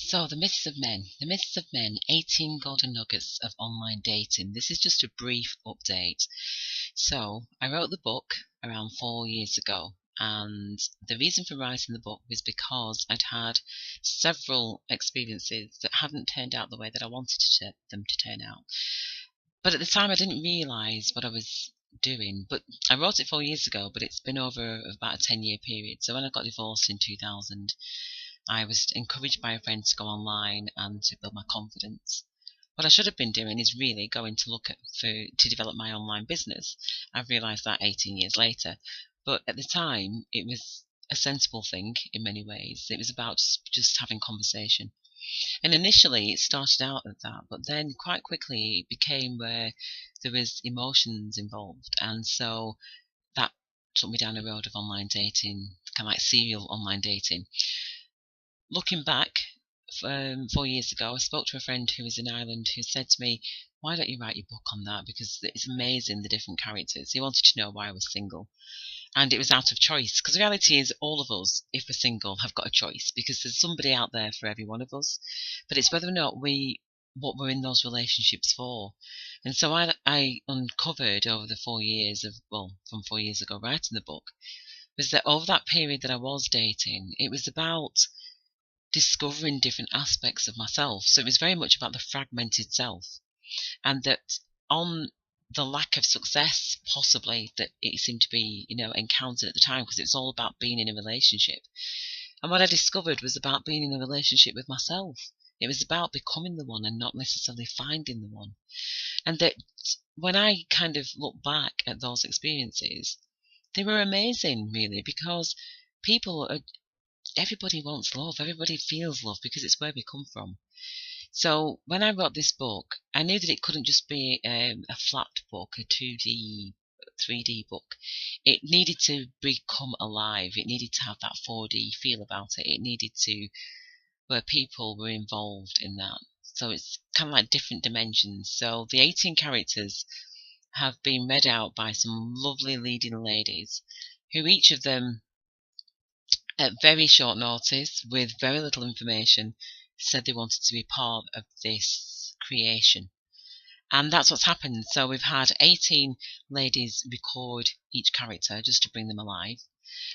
So, the myths of men, 18 golden nuggets of online dating. This is just a brief update. So, I wrote the book around 4 years ago, and the reason for writing the book was because I'd had several experiences that hadn't turned out the way that I wanted them to turn out. But at the time, I didn't realise what I was doing. But I wrote it 4 years ago, but it's been over about a 10-year period. So when I got divorced in 2000, I was encouraged by a friend to go online and to build my confidence. What I should have been doing is really going to look to develop my online business. I've realised that 18 years later. But at the time, it was a sensible thing in many ways. It was about just having conversation. And initially it started out at that, but then quite quickly it became where there was emotions involved. And so that took me down a road of online dating, kind of like serial online dating. Looking back, 4 years ago, I spoke to a friend who was in Ireland who said to me, "Why don't you write your book on that? Because it's amazing, the different characters." He wanted to know why I was single. And it was out of choice, because the reality is all of us, if we're single, have got a choice, because there's somebody out there for every one of us. But it's whether or not what we're in those relationships for. And so I uncovered over the 4 years from 4 years ago writing the book, was that over that period that I was dating, it was about discovering different aspects of myself. So it was very much about the fragmented self, and that on the lack of success, possibly, that it seemed to be, encountered at the time, because it's all about being in a relationship. And what I discovered was about being in a relationship with myself. It was about becoming the one and not necessarily finding the one. And that when I kind of look back at those experiences, they were amazing, really, because everybody wants love, everybody feels love, because it's where we come from. So when I wrote this book, I knew that it couldn't just be a flat book, a 2D, 3D book. It needed to become alive. It needed to have that 4D feel about it. It needed to, where people were involved in that. So it's kind of like different dimensions. So the 18 characters have been read out by some lovely leading ladies, who each of them, at very short notice, with very little information, said they wanted to be part of this creation. And that's what's happened. So we've had 18 ladies record each character just to bring them alive.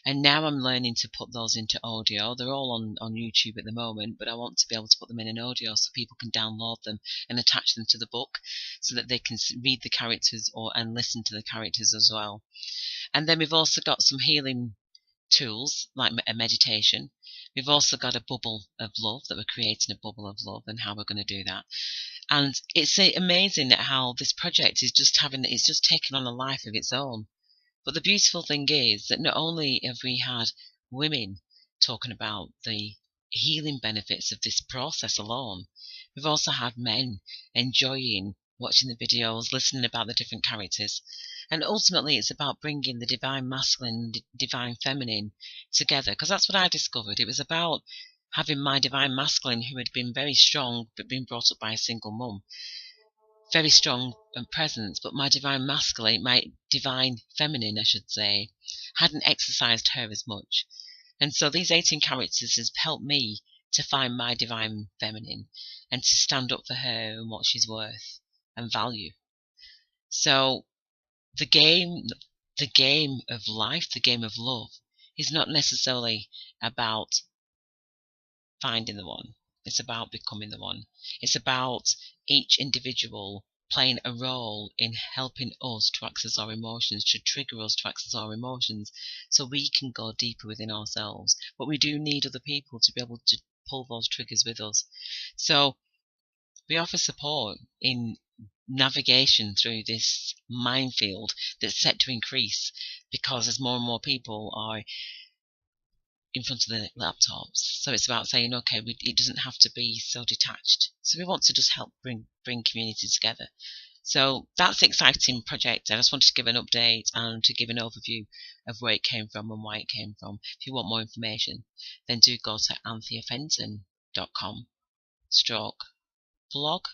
And now I'm learning to put those into audio. They're all on YouTube at the moment, but I want to be able to put them in an audio so people can download them and attach them to the book, so that they can read the characters and listen to the characters as well. And then we've also got some healing tools, like a meditation. We've also got a bubble of love, that we're creating a bubble of love, and how we're going to do that. And it's amazing how this project is it's just taken on a life of its own. But the beautiful thing is that not only have we had women talking about the healing benefits of this process alone, we've also had men enjoying watching the videos, listening about the different characters. And ultimately, it's about bringing the divine masculine and divine feminine together, because that's what I discovered. It was about having my divine masculine, who had been very strong but been brought up by a single mum, very strong and presence, but my divine masculine, my divine feminine, I should say, hadn't exercised her as much. And so these 18 characters has helped me to find my divine feminine and to stand up for her and what she's worth and value. So the game of life, the game of love, is not necessarily about finding the one. It's about becoming the one. It's about each individual playing a role in helping us to access our emotions, to trigger us to access our emotions, so we can go deeper within ourselves. But we do need other people to be able to pull those triggers with us. So we offer support in navigation through this minefield that's set to increase, because as more and more people are in front of the laptops. So it's about saying, okay, it doesn't have to be so detached. So we want to just help bring community together. So that's an exciting project. I just wanted to give an update and to give an overview of where it came from and why it came from. If you want more information, then do go to antheafenton.com/blog